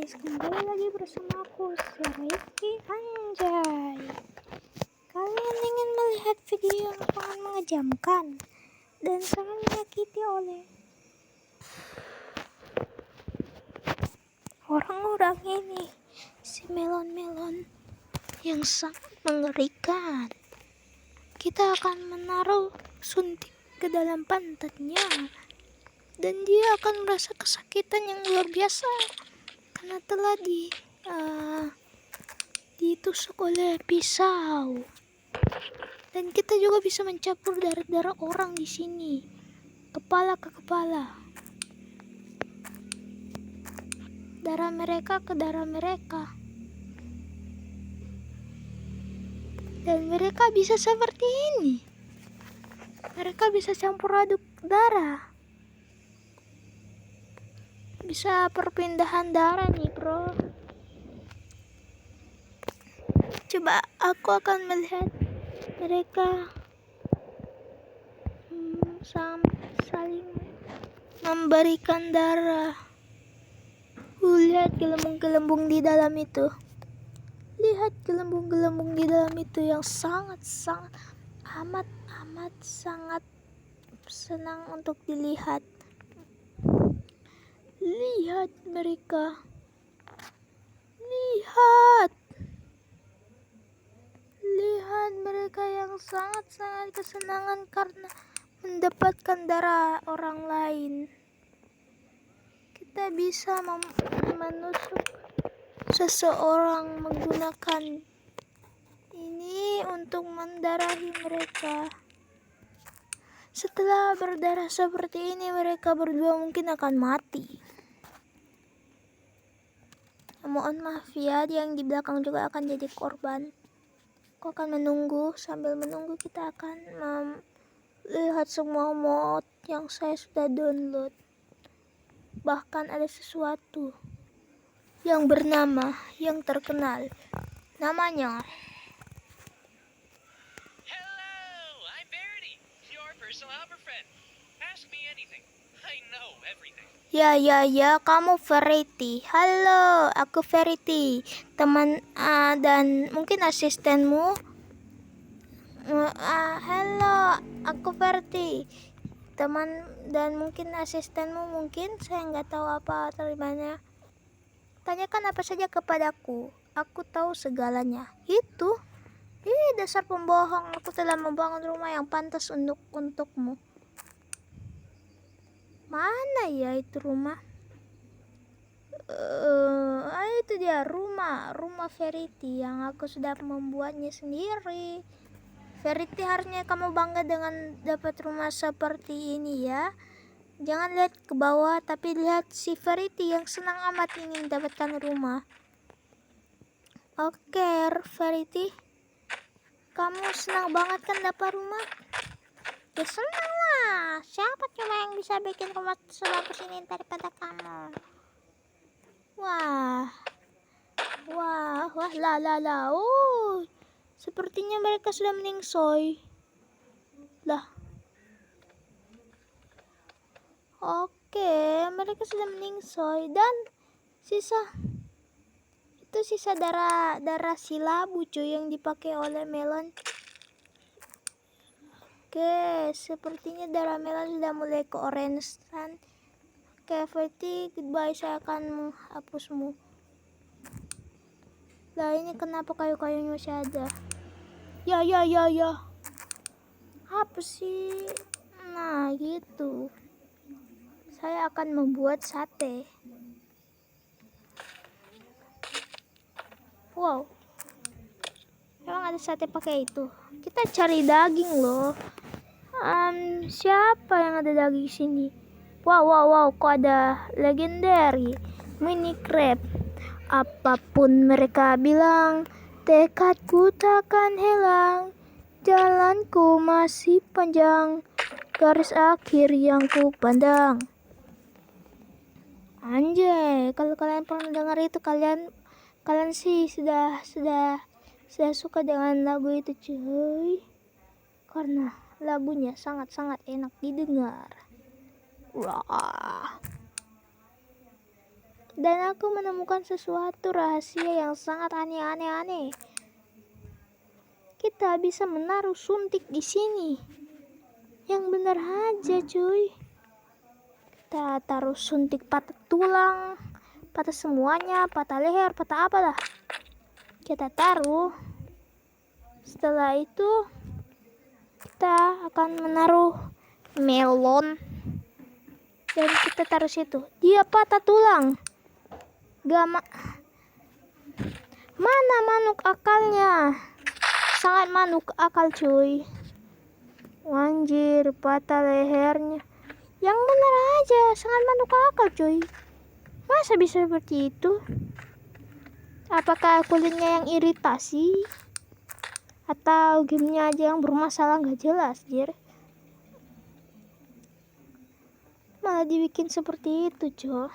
guys, kembali lagi bersama aku, si Rizky Anjay. Kalian ingin melihat video yang sangat mengejamkan dan sangat menyakiti oleh orang-orang ini, si melon-melon yang sangat mengerikan. Kita akan menaruh suntik ke dalam pantatnya dan dia akan merasa kesakitan yang luar biasa karena telah ditusuk oleh pisau. Dan kita juga bisa mencampur darah orang di sini, kepala ke kepala, darah mereka ke darah mereka, dan mereka bisa seperti ini. Mereka bisa campur aduk darah, bisa perpindahan darah nih bro. Coba aku akan melihat mereka saling memberikan darah. Lihat gelembung-gelembung di dalam itu. Lihat gelembung-gelembung di dalam itu yang sangat amat sangat senang untuk dilihat. Lihat mereka. Lihat mereka yang sangat kesenangan karena mendapatkan darah orang lain. Kita bisa menusuk seseorang menggunakan ini untuk mendarahi mereka. Setelah berdarah seperti ini, mereka berdua mungkin akan mati. Mohon maaf ya, yang di belakang juga akan jadi korban. Aku akan menunggu, sambil menunggu kita akan melihat semua mod yang saya sudah download. Bahkan ada sesuatu yang bernama, yang terkenal. Namanya Hello, I'm Verity, your personal helper friend. Ask me anything. I know everything. Ya, kamu Verity. Halo, aku Verity, teman dan mungkin asistenmu. Halo, aku Verity, teman dan mungkin asistenmu. Mungkin saya nggak tahu apa terimanya. Tanyakan apa saja kepadaku. Aku tahu segalanya. Itu. Dasar pembohong. Aku telah membangun rumah yang pantas untukmu. Mana ya itu rumah? Itu dia rumah Verity yang aku sudah membuatnya sendiri. Verity, harusnya kamu bangga dengan dapat rumah seperti ini ya. Jangan lihat ke bawah, tapi lihat si Verity yang senang amat ingin mendapatkan rumah. Oke, Verity, kamu senang banget kan dapat rumah? Ya senang lah. Siapa cuma yang bisa bikin rumah sebagus ini daripada kamu? Wah, lah. Sepertinya mereka sudah meningsoy. Lah. Oke, mereka sudah meningsoy dan sisa darah silabu cuy yang dipakai oleh melon. Oke, sepertinya darah melon sudah mulai ke orange-an. Oke, Verity, goodbye, saya akan menghapusmu. Lah, ini kenapa kayu-kayunya masih ada? Ya. Apa sih? Nah, gitu. Saya akan membuat sate. Wow. Emang ada sate pakai itu? Kita cari daging loh. Siapa yang ada daging sini? Wow, kok ada legendary mini crab. Apapun mereka bilang, tekadku takkan hilang. Jalanku masih panjang, garis akhir yang ku pandang. Anjay, kalau kalian pernah dengar itu, kalian sih sudah suka dengan lagu itu cuy, karena lagunya sangat enak didengar. Wah. Dan aku menemukan sesuatu rahasia yang sangat aneh. Kita bisa menaruh suntik di sini. Yang benar aja, cuy. Kita taruh suntik patah tulang, patah semuanya, patah leher, patah apalah. Kita taruh. Setelah itu kita akan menaruh melon dan kita taruh situ. Dia patah tulang. Mana manuk akalnya? Sangat manuk akal, cuy. Anjir, patah lehernya. Yang benar aja, sangat manuk akal, cuy. Masa bisa seperti itu? Apakah kulitnya yang iritasi? Atau gamenya aja yang bermasalah gak jelas, jir. Malah dibikin seperti itu, cuy.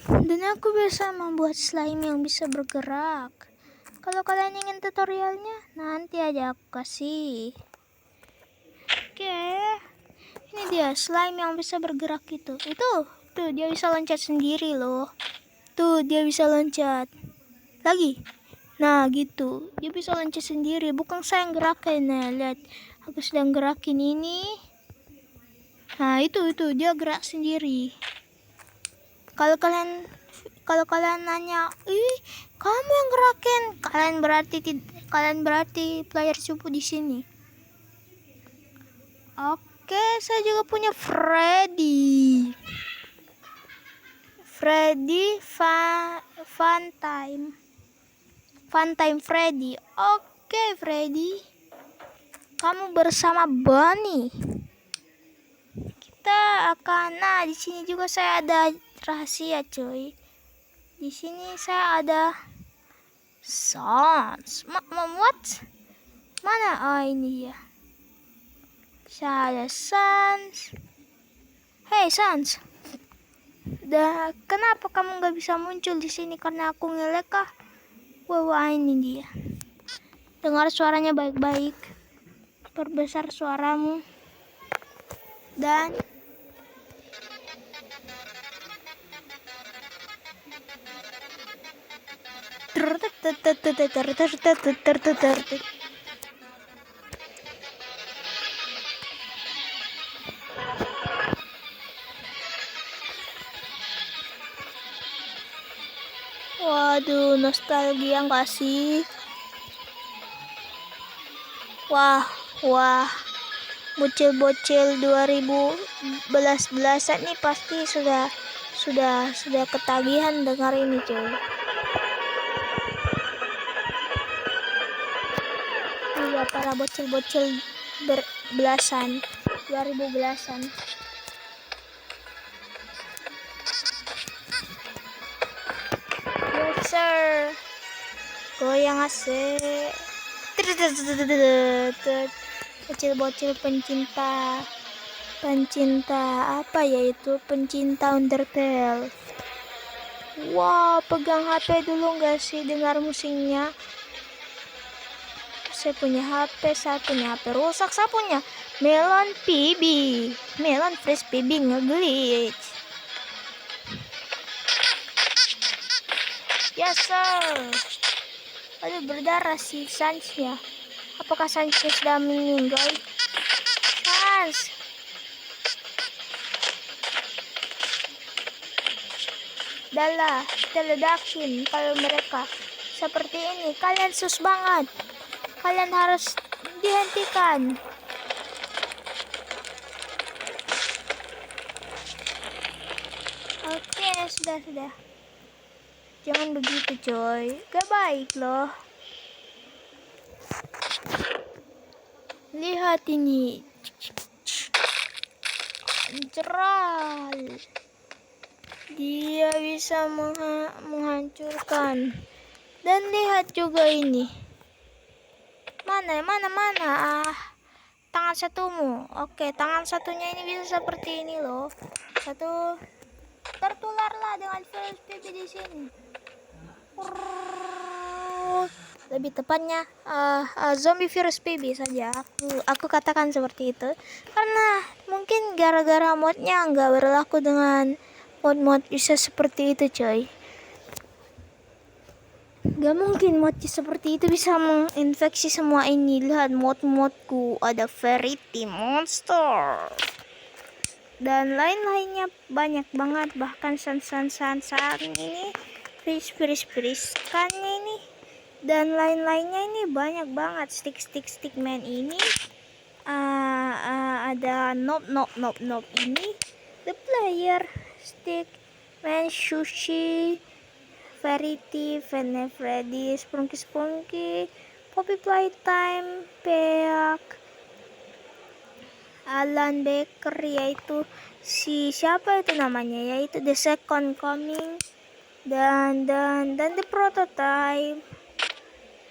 Dan aku bisa membuat slime yang bisa bergerak. Kalau kalian ingin tutorialnya, nanti aja aku kasih. Oke. Ini dia slime yang bisa bergerak itu. Tuh dia bisa loncat sendiri loh. Tuh dia bisa loncat. Lagi. Nah, gitu. Dia bisa loncat sendiri, bukan saya yang gerakin. Nah, lihat. Aku sedang gerakin ini. Nah, itu dia gerak sendiri. Kalau kalian nanya, kamu yang gerakin, kalian berarti player cupu di sini. Oke, saya juga punya Freddy Funtime Freddy. Oke, Freddy, kamu bersama Bunny. Kita akan, nah di sini juga saya ada rahasia, cuy. Di sini saya ada Sans. What? Mana? Ini ya. Saya ada Sans. Hey Sans. Kenapa kamu nggak bisa muncul di sini? Karena aku ngelek kah? Wah, ini dia. Dengar suaranya baik-baik. Perbesar suaramu. Dan waduh, nostalgia nggak sih? Wah, bocil-bocil 2011-an nih pasti sudah ketagihan dengar ini, cuy. Iya, para bocil-bocil berbelasan 2000-belasan. Yes sir, goyang asik. Bocil-bocil pencinta apa ya itu, pencinta Undertale. Wow, pegang HP dulu nggak sih, dengar musiknya. Saya punya HP rusak. Saya punya Melon Fresh PB nge-glitch. Yes sir. Aduh, berdarah si Sans ya. Apakah Sans sudah meninggal? Sans. Dahlah, kita ledakin kalau mereka seperti ini. Kalian sus banget. Kalian harus dihentikan. Oke, sudah. Jangan begitu, coy. Gak baik loh. Lihat ini. Anjral. Dia bisa menghancurkan. Dan lihat juga ini. Mana? Tangan satumu. Oke, tangan satunya ini bisa seperti ini loh. Satu. Tertularlah dengan virus PB di sini. Lebih tepatnya zombie virus PB saja. Aku katakan seperti itu karena mungkin gara-gara modnya nggak berlaku dengan mod bisa seperti itu coy. Gak mungkin mod seperti itu bisa menginfeksi semua ini. Lihat mod-modku, ada Verity Monster dan lain-lainnya banyak banget, bahkan saat ini freeze kan ini dan lain-lainnya ini banyak banget. Stick man ini ada nope ini the player stick man, sushi, Verity, Vene Freddy, Spunky, Poppy Playtime, Peak, Alan Baker, yaitu si siapa itu namanya, yaitu The Second Coming, dan The Prototype,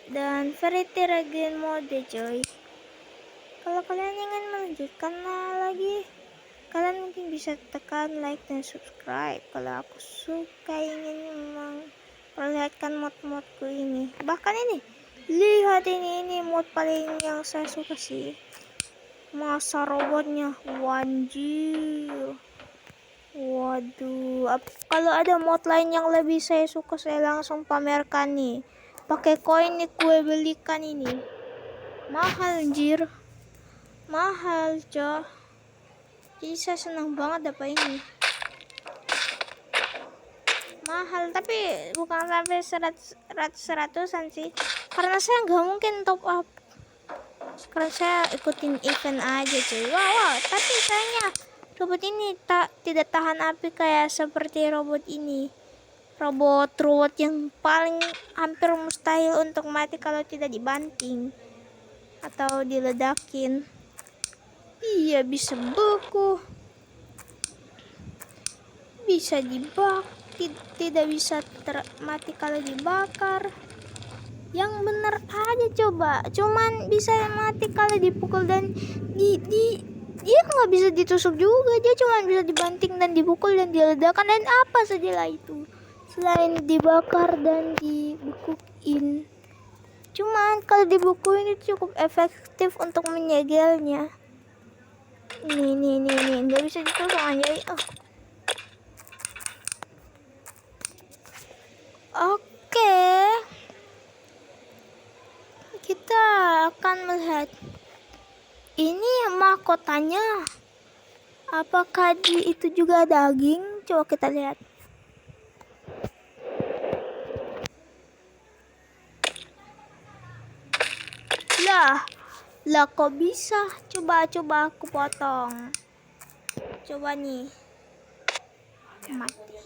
dan Verity Regen Mode coy. Kalau kalian ingin melanjutkan lagi, kalian mungkin bisa tekan like dan subscribe. Kalau aku suka ingin memperlihatkan mod-modku ini. Bahkan ini, lihat ini mod paling yang saya suka sih. Masa robotnya, wanjir. Waduh, kalau ada mod lain yang lebih saya suka, saya langsung pamerkan nih. Pakai koin nih, gue belikan ini. Mahal anjir. Mahal coy. Jadi saya senang banget dapat ini. Mahal tapi bukan sampai 100-an sih, karena saya nggak mungkin top up. Sekarang saya ikutin event aja cuy. Wow, tapi sayangnya robot ini tidak tahan api kayak seperti robot ini. Robot yang paling hampir mustahil untuk mati kalau tidak dibanting atau diledakin. Iya, bisa beku, bisa dibak, tidak bisa mati kalau dibakar. Yang bener aja coba, cuman bisa mati kalau dipukul dan dia nggak bisa ditusuk juga, dia cuma bisa dibanting dan dipukul dan diledakkan dan apa saja lah itu selain dibakar dan dibekuin. Cuman kalau dibekuin itu cukup efektif untuk menyegelnya. Nih nggak bisa ditusuk anjay. Oke, kita akan melihat ini mahkotanya. Apakah itu juga daging? Coba kita lihat. Lah kok bisa? Coba aku potong. Coba nih. Mati.